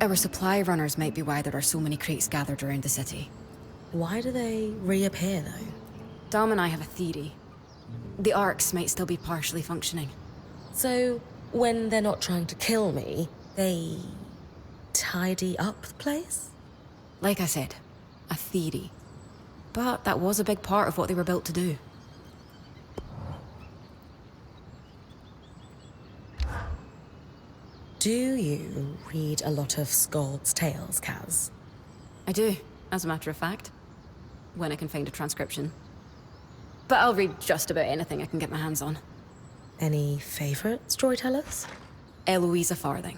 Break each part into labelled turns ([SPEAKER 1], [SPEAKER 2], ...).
[SPEAKER 1] Our supply runners might be why there are so many crates gathered around the city.
[SPEAKER 2] Why do they reappear, though?
[SPEAKER 1] Dom and I have a theory. The arcs might still be partially functioning.
[SPEAKER 2] So, when they're not trying to kill me, they tidy up the place?
[SPEAKER 1] Like I said, a theory. But that was a big part of what they were built to do.
[SPEAKER 2] Do you read a lot of Scald's Tales, Kaz?
[SPEAKER 1] I do, as a matter of fact. When I can find a transcription. But I'll read just about anything I can get my hands on.
[SPEAKER 2] Any favorite storytellers?
[SPEAKER 1] Eloisa Farthing.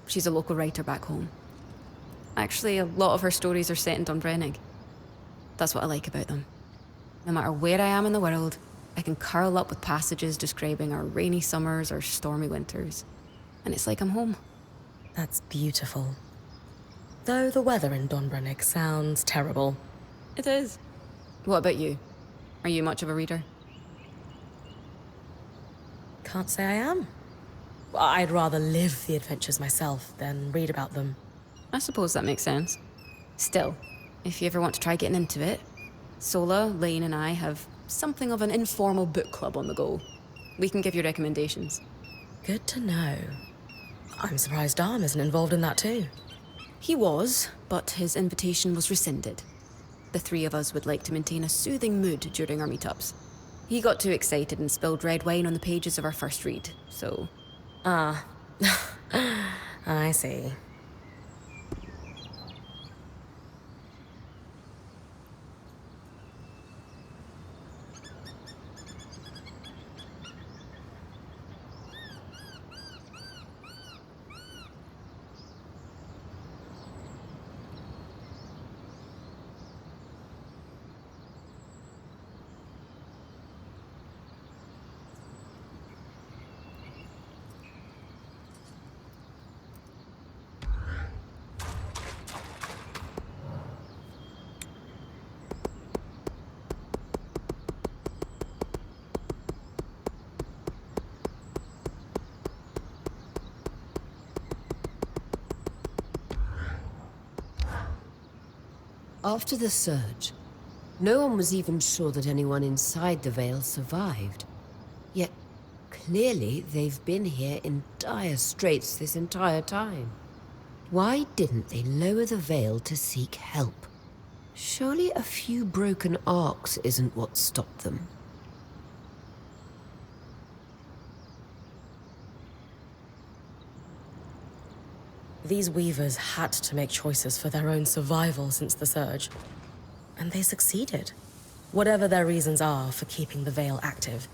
[SPEAKER 1] She's a local writer back home. Actually, a lot of her stories are set in Dunbrennig. That's what I like about them. No matter where I am in the world, I can curl up with passages describing our rainy summers or stormy winters. And it's like I'm home.
[SPEAKER 2] That's beautiful. Though the weather in Dunbrennig sounds terrible.
[SPEAKER 1] It is. What about you? Are you much of a reader?
[SPEAKER 2] Can't say I am. I'd rather live the adventures myself than read about them.
[SPEAKER 1] I suppose that makes sense. Still, if you ever want to try getting into it, Sola, Lane, and I have something of an informal book club on the go. We can give you recommendations.
[SPEAKER 2] Good to know. I'm surprised Dom isn't involved in that too.
[SPEAKER 1] He was, but his invitation was rescinded. The three of us would like to maintain a soothing mood during our meetups. He got too excited and spilled red wine on the pages of our first read, so...
[SPEAKER 2] Ah. I see.
[SPEAKER 3] After the surge, no one was even sure that anyone inside the Vale survived. Yet, clearly they've been here in dire straits this entire time. Why didn't they lower the Vale to seek help? Surely a few broken arcs isn't what stopped them.
[SPEAKER 2] These weavers had to make choices for their own survival since the surge. And they succeeded. Whatever their reasons are for keeping the Veil active,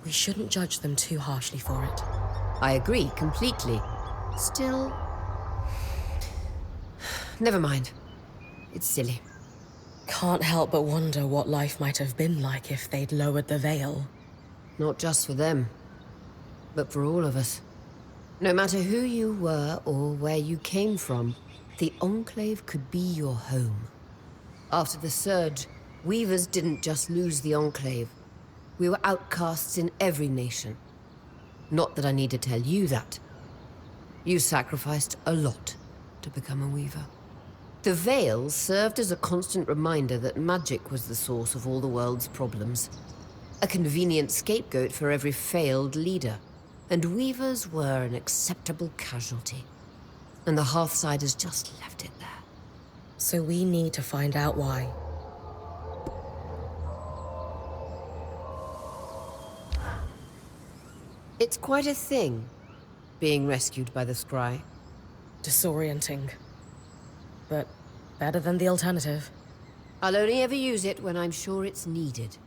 [SPEAKER 2] we shouldn't judge them too harshly for it.
[SPEAKER 3] I agree completely. Still... Never mind. It's silly.
[SPEAKER 2] Can't help but wonder what life might have been like if they'd lowered the Veil.
[SPEAKER 3] Not just for them, but for all of us. No matter who you were or where you came from, the Enclave could be your home. After the surge, Weavers didn't just lose the Enclave. We were outcasts in every nation. Not that I need to tell you that. You sacrificed a lot to become a Weaver. The Veil served as a constant reminder that magic was the source of all the world's problems. A convenient scapegoat for every failed leader. And Weavers were an acceptable casualty. And the Hearthsiders just left it there.
[SPEAKER 2] So we need to find out why.
[SPEAKER 3] It's quite a thing, being rescued by the Scry.
[SPEAKER 2] Disorienting. But better than the alternative.
[SPEAKER 3] I'll only ever use it when I'm sure it's needed.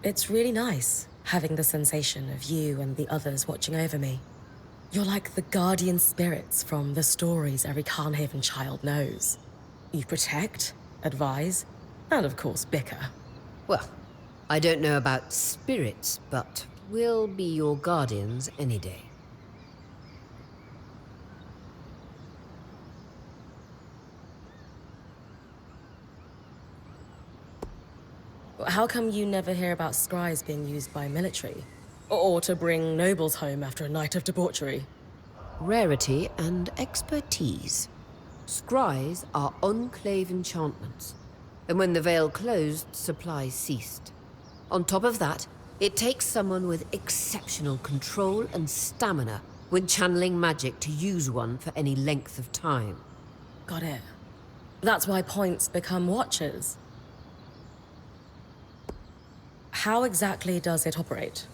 [SPEAKER 2] It's really nice, having the sensation of you and the others watching over me. You're like the guardian spirits from the stories every Carnhaven child knows. You protect, advise, and of course bicker.
[SPEAKER 3] Well, I don't know about spirits, but we'll be your guardians any day.
[SPEAKER 2] How come you never hear about scries being used by military? Or to bring nobles home after a night of debauchery?
[SPEAKER 3] Rarity and expertise. Scries are enclave enchantments, and when the veil closed, supplies ceased. On top of that, it takes someone with exceptional control and stamina when channeling magic to use one for any length of time.
[SPEAKER 2] Got it. That's why points become watchers. How exactly does it operate?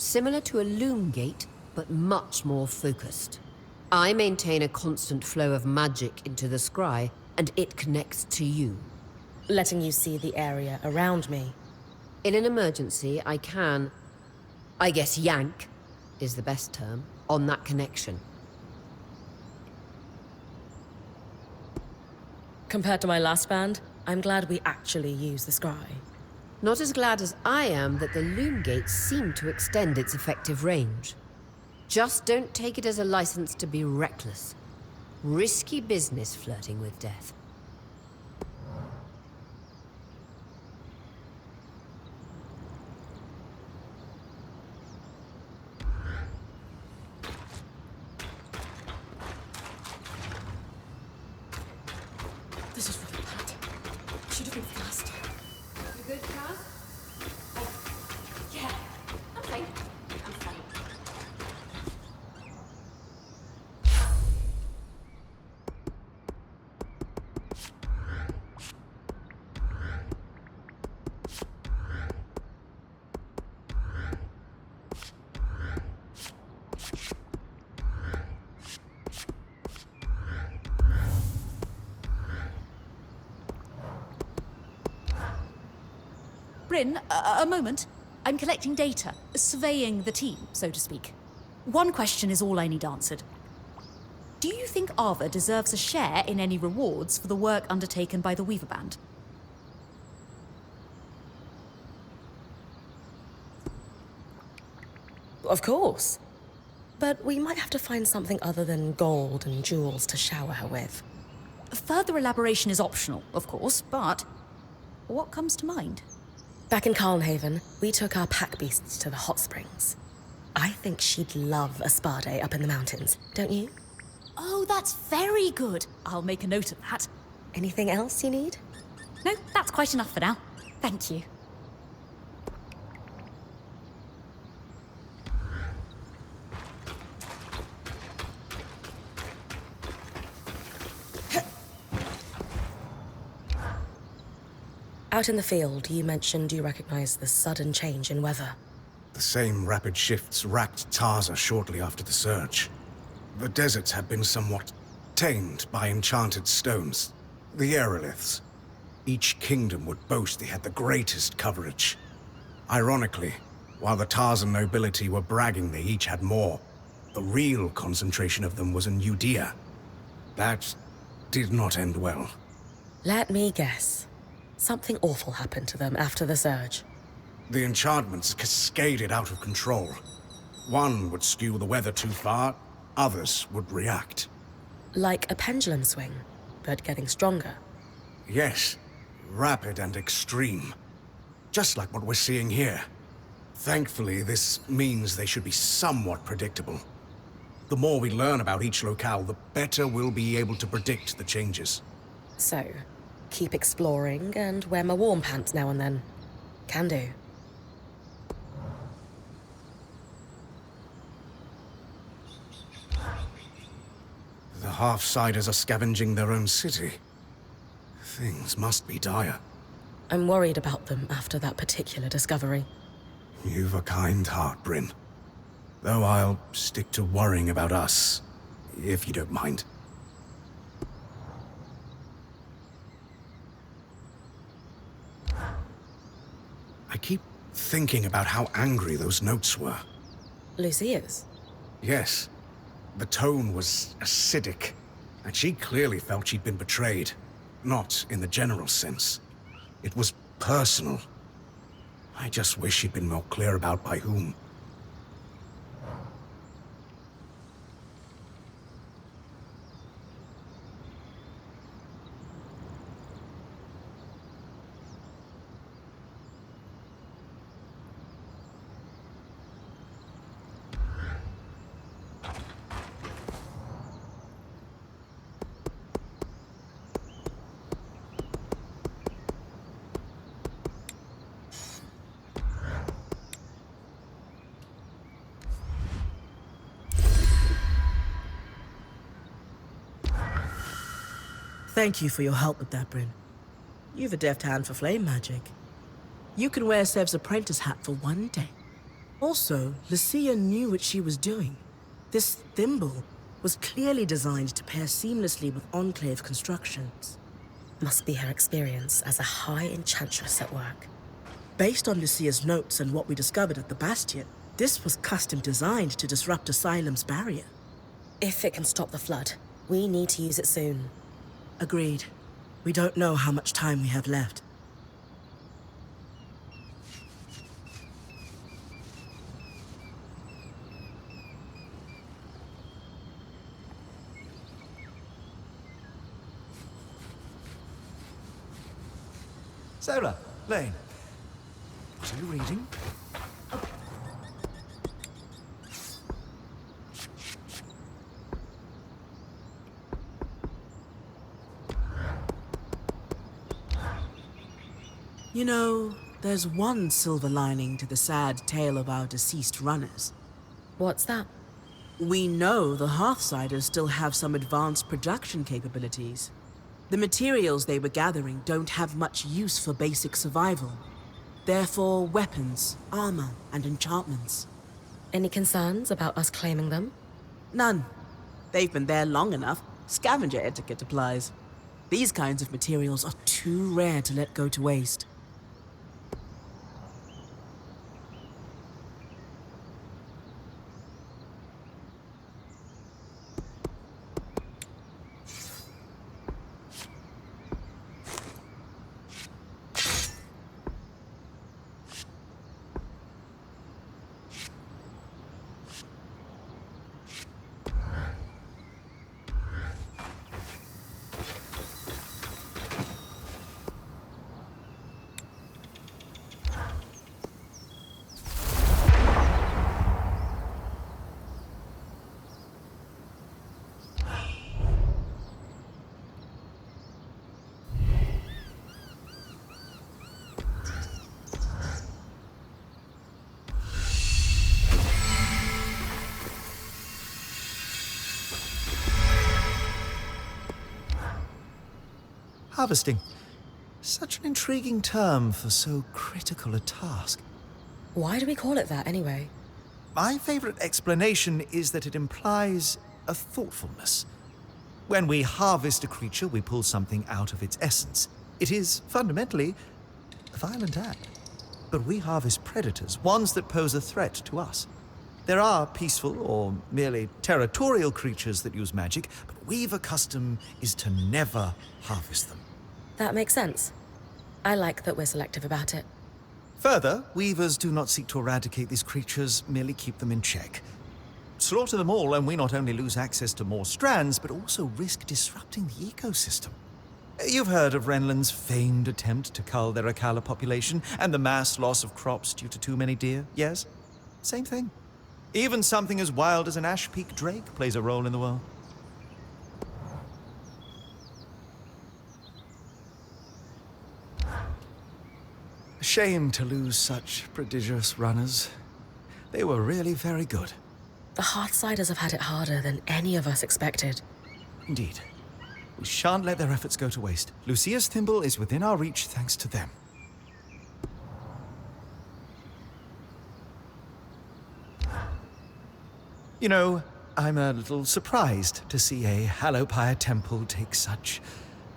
[SPEAKER 3] Similar to a loom gate, but much more focused. I maintain a constant flow of magic into the scry, and it connects to you.
[SPEAKER 2] Letting you see the area around me.
[SPEAKER 3] In an emergency, I can, I guess yank is the best term, on that connection.
[SPEAKER 2] Compared to my last band, I'm glad we actually use the scry.
[SPEAKER 3] Not as glad as I am that the loom gates seem to extend its effective range. Just don't take it as a license to be reckless. Risky business flirting with death.
[SPEAKER 2] This is really bad. Should have been faster.
[SPEAKER 3] You good, Kaz?
[SPEAKER 2] Yeah.
[SPEAKER 3] I'm fine. I'm fine.
[SPEAKER 4] Bryn, a moment. I'm collecting data, surveying the team, so to speak. One question is all I need answered. Do you think Ava deserves a share in any rewards for the work undertaken by the Weaver Band?
[SPEAKER 2] Of course. But we might have to find something other than gold and jewels to shower her with.
[SPEAKER 4] Further elaboration is optional, of course, but what comes to mind?
[SPEAKER 2] Back in Carnhaven, we took our pack beasts to the hot springs. I think she'd love a spa day up in the mountains, don't you?
[SPEAKER 4] Oh, that's very good. I'll make a note of that.
[SPEAKER 2] Anything else you need?
[SPEAKER 4] No, that's quite enough for now. Thank you.
[SPEAKER 2] Out in the field, you mentioned you recognize the sudden change in weather.
[SPEAKER 5] The same rapid shifts racked Tarza shortly after the surge. The deserts had been somewhat tamed by enchanted stones, the aeroliths. Each kingdom would boast they had the greatest coverage. Ironically, while the Tarzan nobility were bragging they each had more, the real concentration of them was in Judea. That did not end well.
[SPEAKER 2] Let me guess. Something awful happened to them after the surge.
[SPEAKER 5] The enchantments cascaded out of control. One would skew the weather too far, others would react.
[SPEAKER 2] Like a pendulum swing, but getting stronger.
[SPEAKER 5] Yes, rapid and extreme. Just like what we're seeing here. Thankfully, this means they should be somewhat predictable. The more we learn about each locale, the better we'll be able to predict the changes.
[SPEAKER 2] So, keep exploring and wear my warm pants now and then. Can do.
[SPEAKER 5] The Half-Siders are scavenging their own city. Things must be dire.
[SPEAKER 2] I'm worried about them after that particular discovery.
[SPEAKER 5] You've a kind heart, Bryn. Though I'll stick to worrying about us, if you don't mind. I keep thinking about how angry those notes were.
[SPEAKER 2] Lucia's?
[SPEAKER 5] Yes. The tone was acidic, and she clearly felt she'd been betrayed. Not in the general sense. It was personal. I just wish she'd been more clear about by whom.
[SPEAKER 6] Thank you for your help with that, Bryn. You've a deft hand for flame magic. You can wear Sev's apprentice hat for one day. Also, Lucia knew what she was doing. This thimble was clearly designed to pair seamlessly with Enclave constructions.
[SPEAKER 2] Must be her experience as a high enchantress at work.
[SPEAKER 6] Based on Lucia's notes and what we discovered at the Bastion, this was custom designed to disrupt Asylum's barrier.
[SPEAKER 2] If it can stop the flood, we need to use it soon.
[SPEAKER 6] Agreed. We don't know how much time we have left.
[SPEAKER 7] Sarah, Lane, what are you reading?
[SPEAKER 6] You know, there's one silver lining to the sad tale of our deceased runners.
[SPEAKER 2] What's that?
[SPEAKER 6] We know the Hearthsiders still have some advanced production capabilities. The materials they were gathering don't have much use for basic survival. Therefore, weapons, armor, and enchantments.
[SPEAKER 2] Any concerns about us claiming them?
[SPEAKER 6] None. They've been there long enough. Scavenger etiquette applies. These kinds of materials are too rare to let go to waste.
[SPEAKER 7] Harvesting. Such an intriguing term for so critical a task.
[SPEAKER 2] Why do we call it that anyway?
[SPEAKER 7] My favorite explanation is that it implies a thoughtfulness. When we harvest a creature, we pull something out of its essence. It is, fundamentally, a violent act. But we harvest predators, ones that pose a threat to us. There are peaceful or merely territorial creatures that use magic, but Weaver custom is to never harvest them.
[SPEAKER 2] That makes sense. I like that we're selective about it.
[SPEAKER 7] Further, Weavers do not seek to eradicate these creatures, merely keep them in check. Slaughter them all and we not only lose access to more strands, but also risk disrupting the ecosystem. You've heard of Renland's famed attempt to cull their Akala population and the mass loss of crops due to too many deer, yes? Same thing. Even something as wild as an Ash Peak drake plays a role in the world. A shame to lose such prodigious runners. They were really very good.
[SPEAKER 2] The Hearthsiders have had it harder than any of us expected.
[SPEAKER 7] Indeed. We shan't let their efforts go to waste. Lucia's thimble is within our reach thanks to them. You know, I'm a little surprised to see a Hallowpire temple take such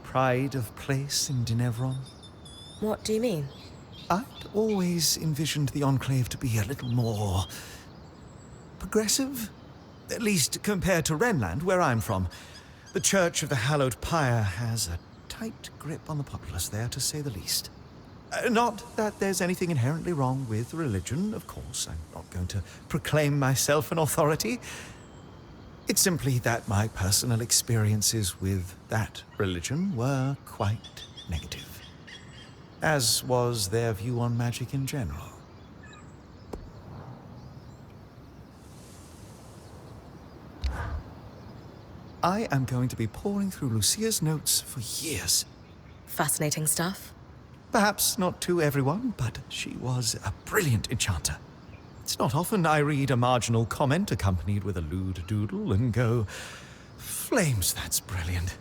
[SPEAKER 7] pride of place in Denevron.
[SPEAKER 2] What do you mean?
[SPEAKER 7] I'd always envisioned the Enclave to be a little more progressive. At least compared to Renland, where I'm from. The Church of the Hallowed Pyre has a tight grip on the populace there, to say the least. Not that there's anything inherently wrong with religion, of course. I'm not going to proclaim myself an authority. It's simply that my personal experiences with that religion were quite negative, as was their view on magic in general. I am going to be poring through Lucia's notes for years.
[SPEAKER 2] Fascinating stuff.
[SPEAKER 7] Perhaps not to everyone, but she was a brilliant enchanter. It's not often I read a marginal comment accompanied with a lewd doodle and go, "Flames, that's brilliant."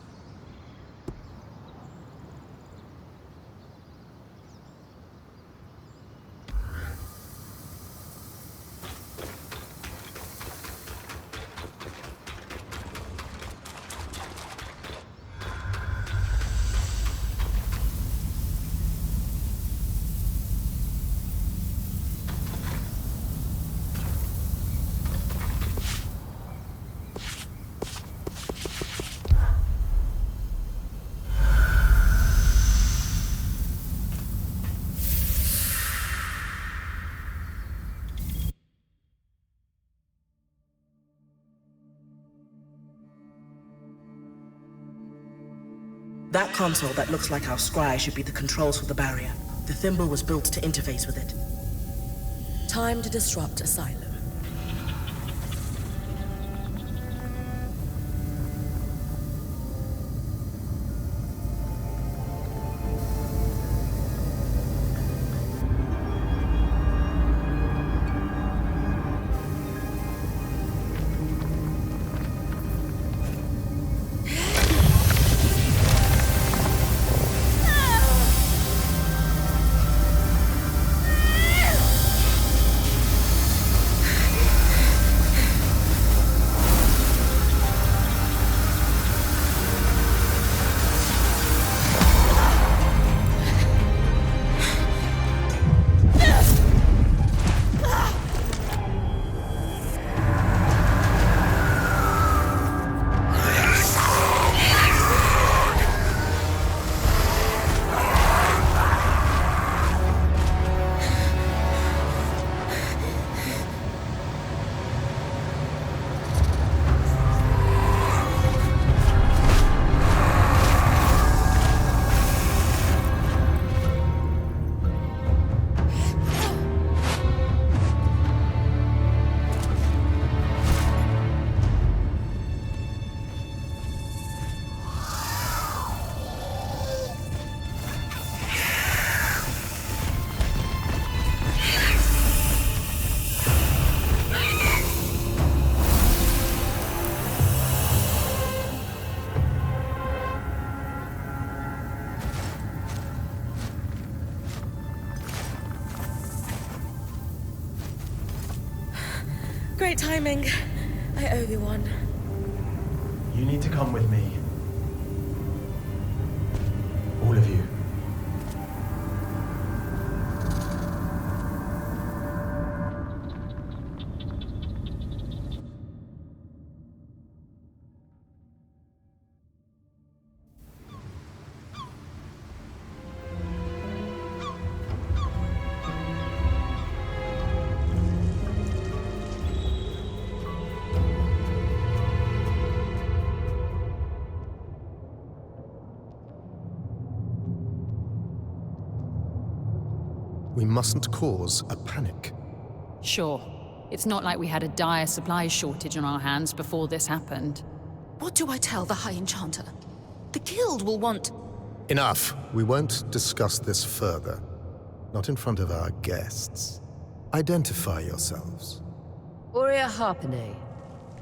[SPEAKER 6] That console that looks like our scry should be the controls for the barrier. The thimble was built to interface with it.
[SPEAKER 2] Time to disrupt Asylum. Great timing. I owe you one.
[SPEAKER 8] You need to come with me. All of you.
[SPEAKER 9] We mustn't cause a panic.
[SPEAKER 10] Sure. It's not like we had a dire supplies shortage on our hands before this happened.
[SPEAKER 4] What do I tell the High Enchanter? The Guild will want...
[SPEAKER 9] Enough. We won't discuss this further. Not in front of our guests. Identify yourselves.
[SPEAKER 3] Aurea Harpenay,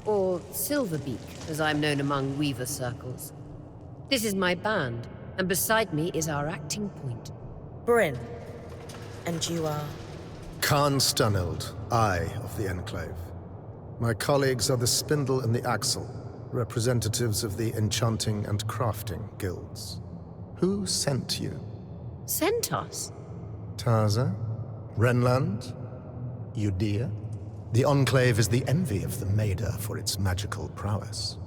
[SPEAKER 3] or Silverbeak, as I'm known among Weaver circles. This is my band, and beside me is our acting point.
[SPEAKER 2] Bryn. And you are?
[SPEAKER 9] Khan Stunild, Eye of the Enclave. My colleagues are the Spindle and the Axle, representatives of the Enchanting and Crafting Guilds. Who sent you?
[SPEAKER 3] Sent us?
[SPEAKER 9] Tarza? Renland? Udea? The Enclave is the envy of the Maida for its magical prowess.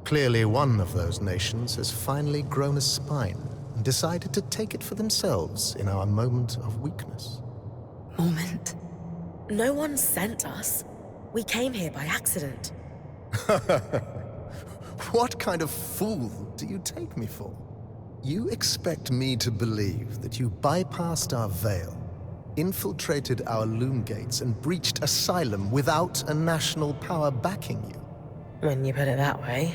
[SPEAKER 9] Clearly one of those nations has finally grown a spine and decided to take it for themselves in our moment of weakness.
[SPEAKER 1] Moment.
[SPEAKER 2] No one sent us. We came here by accident.
[SPEAKER 9] What kind of fool do you take me for? You expect me to believe that you bypassed our veil, infiltrated our loom gates, and breached asylum without a national power backing you?
[SPEAKER 2] When you put it that way.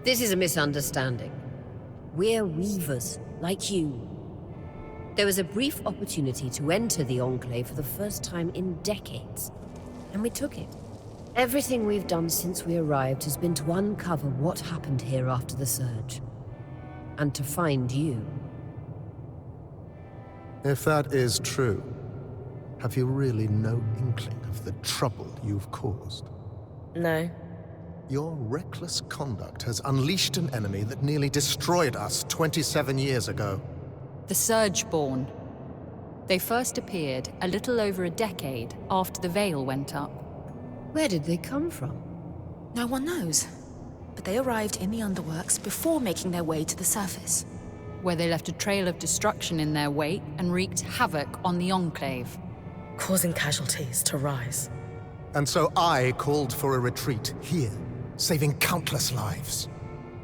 [SPEAKER 3] This is a misunderstanding. We're weavers, like you. There was a brief opportunity to enter the Enclave for the first time in decades, and we took it. Everything we've done since we arrived has been to uncover what happened here after the Surge. And to find you.
[SPEAKER 9] If that is true, have you really no inkling of the trouble you've caused?
[SPEAKER 2] No.
[SPEAKER 9] Your reckless conduct has unleashed an enemy that nearly destroyed us 27 years ago.
[SPEAKER 10] The Surgeborn. They first appeared a little over a decade after the Veil went up.
[SPEAKER 3] Where did they come from?
[SPEAKER 4] No one knows. But they arrived in the underworks before making their way to the surface.
[SPEAKER 10] Where they left a trail of destruction in their wake and wreaked havoc on the Enclave.
[SPEAKER 2] Causing casualties to rise.
[SPEAKER 9] And so I called for a retreat here, saving countless lives.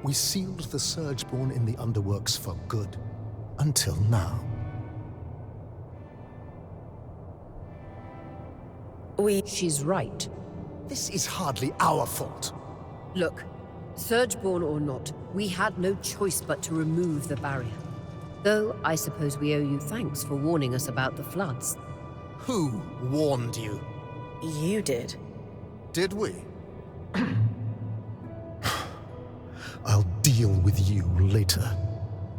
[SPEAKER 9] We sealed the Surgeborn in the underworks for good. Until now.
[SPEAKER 3] She's right.
[SPEAKER 9] This is hardly our fault.
[SPEAKER 3] Look, Surgeborn or not, we had no choice but to remove the barrier. Though I suppose we owe you thanks for warning us about the floods.
[SPEAKER 9] Who warned you?
[SPEAKER 2] You did.
[SPEAKER 9] Did we? I'll deal with you later.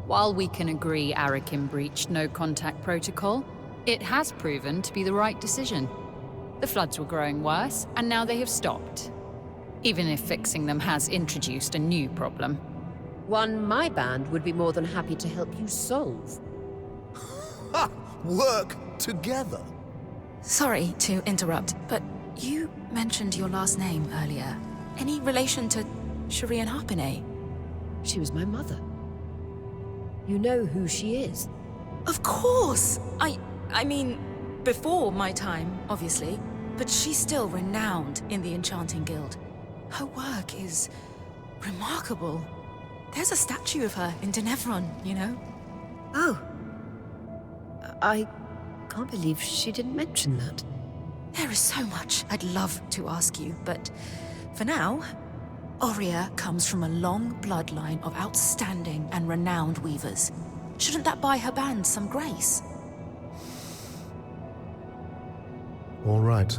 [SPEAKER 10] While we can agree Arakim breached no-contact protocol, it has proven to be the right decision. The floods were growing worse, and now they have stopped. Even if fixing them has introduced a new problem.
[SPEAKER 3] One my band would be more than happy to help you solve.
[SPEAKER 9] Ha! Work together!
[SPEAKER 4] Sorry to interrupt, but you mentioned your last name earlier. Any relation to Shireen Harpinay?
[SPEAKER 3] She was my mother. You know who she is?
[SPEAKER 4] Of course! I mean, before my time, obviously. But she's still renowned in the Enchanting Guild. Her work is remarkable. There's a statue of her in Denevron, you know?
[SPEAKER 3] Oh. I can't believe she didn't mention that.
[SPEAKER 4] There is so much I'd love to ask you, but for now, Aurea comes from a long bloodline of outstanding and renowned weavers. Shouldn't that buy her band some grace?
[SPEAKER 9] All right.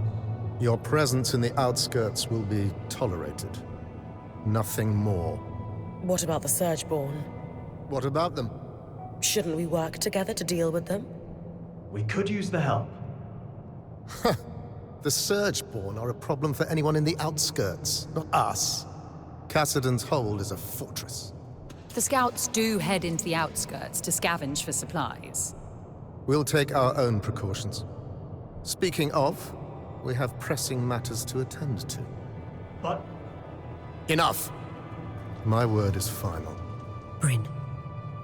[SPEAKER 9] Your presence in the outskirts will be tolerated. Nothing more.
[SPEAKER 2] What about the Surgeborn?
[SPEAKER 9] What about them?
[SPEAKER 2] Shouldn't we work together to deal with them?
[SPEAKER 8] We could use the help.
[SPEAKER 9] The Surgeborn are a problem for anyone in the outskirts, not us. Cassidan's Hold is a fortress.
[SPEAKER 10] The scouts do head into the outskirts to scavenge for supplies.
[SPEAKER 9] We'll take our own precautions. Speaking of, we have pressing matters to attend to.
[SPEAKER 8] But
[SPEAKER 9] Enough! My word is final.
[SPEAKER 3] Bryn,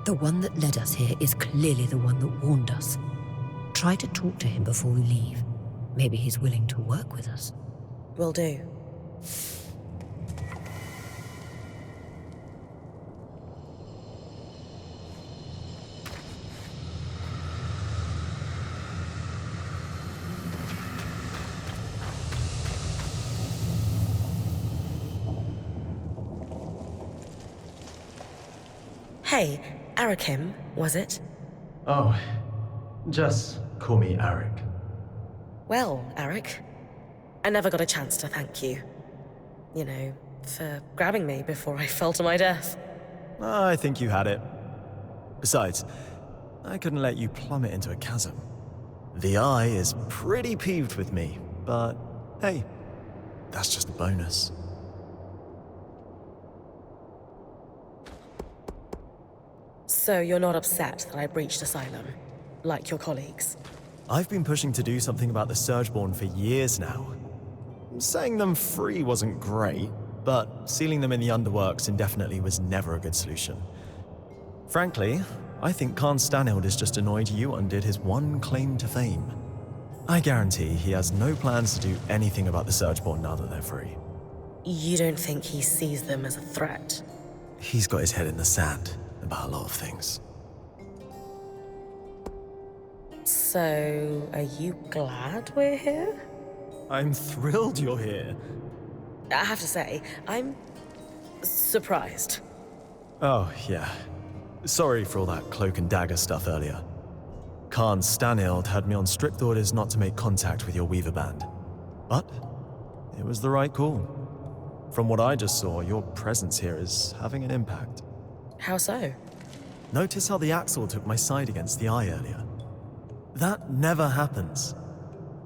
[SPEAKER 3] the one that led us here is clearly the one that warned us. Try to talk to him before we leave. Maybe he's willing to work with us.
[SPEAKER 2] Will do. Hey, Arakim, was it?
[SPEAKER 8] oh, just call me Arik.
[SPEAKER 2] Well, Arik, I never got a chance to thank you. You know, for grabbing me before I fell to my death.
[SPEAKER 8] I think you had it. Besides, I couldn't let you plummet into a chasm. The Eye is pretty peeved with me, but hey, that's just a bonus.
[SPEAKER 2] So you're not upset that I breached Asylum, like your colleagues?
[SPEAKER 8] I've been pushing to do something about the Surgeborn for years now. Setting them free wasn't great, but sealing them in the underworks indefinitely was never a good solution. Frankly, I think Khan Stanhild is just annoyed you undid his one claim to fame. I guarantee he has no plans to do anything about the Surgeborn now that they're free.
[SPEAKER 2] You don't think he sees them as a threat?
[SPEAKER 8] He's got his head in the sand about a lot of things.
[SPEAKER 2] So, are you glad we're here?
[SPEAKER 8] I'm thrilled you're here.
[SPEAKER 2] I have to say, I'm surprised.
[SPEAKER 8] Oh, yeah. Sorry for all that cloak and dagger stuff earlier. Khan Stanhild had me on strict orders not to make contact with your Weaver band. But it was the right call. From what I just saw, your presence here is having an impact.
[SPEAKER 2] How so?
[SPEAKER 8] Notice how the Axle took my side against the Eye earlier. That never happens.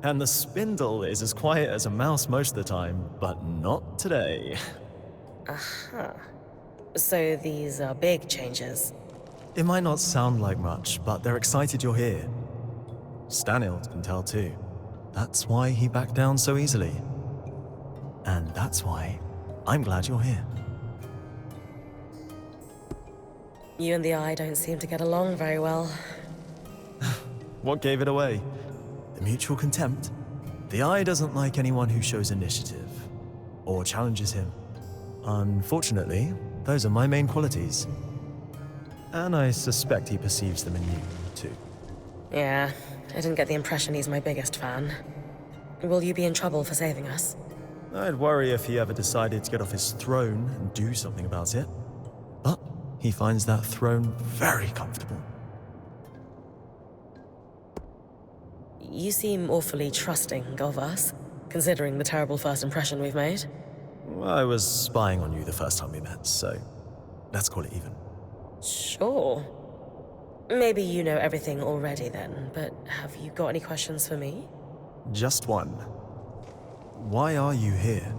[SPEAKER 8] And the Spindle is as quiet as a mouse most of the time, but not today.
[SPEAKER 2] Aha. So these are big changes.
[SPEAKER 8] It might not sound like much, but they're excited you're here. Stanhild can tell too. That's why he backed down so easily. And that's why I'm glad you're here.
[SPEAKER 2] You and the Eye don't seem to get along very well.
[SPEAKER 8] What gave it away? The mutual contempt? The Eye doesn't like anyone who shows initiative or challenges him. Unfortunately, those are my main qualities. And I suspect he perceives them in you, too.
[SPEAKER 2] Yeah, I didn't get the impression he's my biggest fan. Will you be in trouble for saving us?
[SPEAKER 8] I'd worry if he ever decided to get off his throne and do something about it. But he finds that throne very comfortable.
[SPEAKER 2] You seem awfully trusting of us, considering the terrible first impression we've made.
[SPEAKER 8] I was spying on you the first time we met, so let's call it even.
[SPEAKER 2] Sure. Maybe you know everything already then, but have you got any questions for me?
[SPEAKER 8] Just one. Why are you here?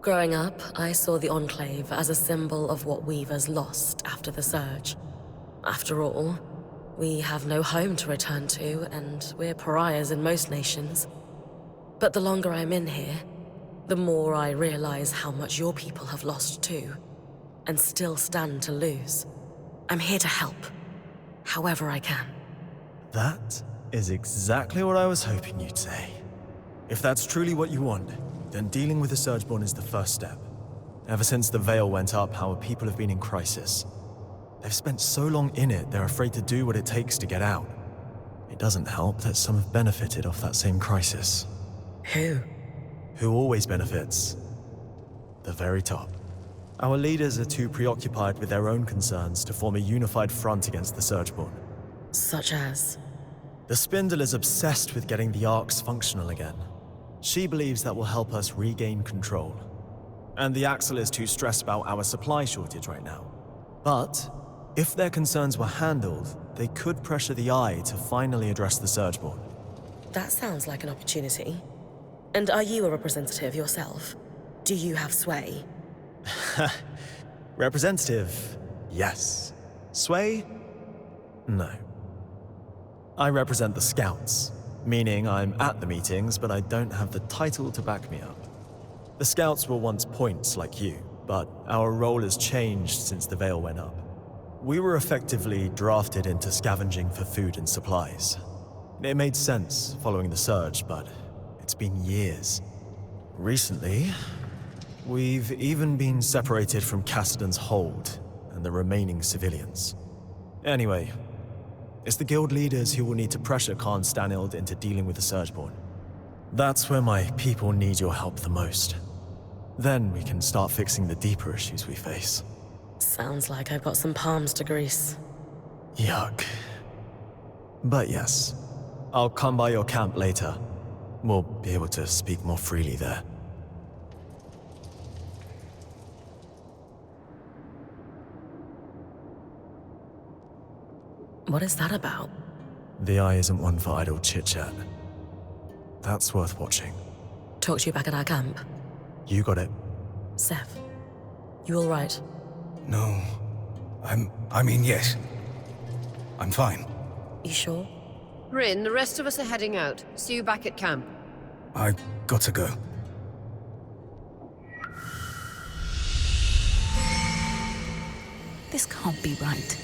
[SPEAKER 2] Growing up, I saw the Enclave as a symbol of what Weavers lost after the Surge. After all, we have no home to return to, and we're pariahs in most nations. But the longer I'm in here, the more I realize how much your people have lost too, and still stand to lose. I'm here to help, however I can.
[SPEAKER 8] That is exactly what I was hoping you'd say. If that's truly what you want, then dealing with the Surgeborn is the first step. Ever since the Veil went up, our people have been in crisis. They've spent so long in it, they're afraid to do what it takes to get out. It doesn't help that some have benefited off that same crisis.
[SPEAKER 2] Who?
[SPEAKER 8] Who always benefits? The very top. Our leaders are too preoccupied with their own concerns to form a unified front against the Surgeborn.
[SPEAKER 2] Such as?
[SPEAKER 8] The Spindle is obsessed with getting the Arcs functional again. She believes that will help us regain control. And the Axle is too stressed about our supply shortage right now. But if their concerns were handled, they could pressure the Eye to finally address the Surgeborn.
[SPEAKER 2] That sounds like an opportunity. And are you a representative yourself? Do you have sway?
[SPEAKER 8] Representative, yes. Sway? No. I represent the Scouts, meaning I'm at the meetings, but I don't have the title to back me up. The Scouts were once points like you, but our role has changed since the Veil went up. We were effectively drafted into scavenging for food and supplies. It made sense following the Surge, but it's been years. Recently, we've even been separated from Cassidon's hold and the remaining civilians. Anyway, it's the guild leaders who will need to pressure Khan Stanhild into dealing with the Surgeborn. That's where my people need your help the most. Then we can start fixing the deeper issues we face.
[SPEAKER 2] Sounds like I've got some palms to grease.
[SPEAKER 8] Yuck. But yes, I'll come by your camp later. We'll be able to speak more freely there.
[SPEAKER 2] What is that about?
[SPEAKER 8] The Eye isn't one for idle chit-chat. That's worth watching.
[SPEAKER 2] Talk to you back at our camp.
[SPEAKER 8] You got it.
[SPEAKER 2] Seth, you all right?
[SPEAKER 5] No. I mean, yes. I'm fine.
[SPEAKER 2] You sure?
[SPEAKER 3] Bryn, the rest of us are heading out. See you back at camp.
[SPEAKER 5] I got to go.
[SPEAKER 1] This can't be right.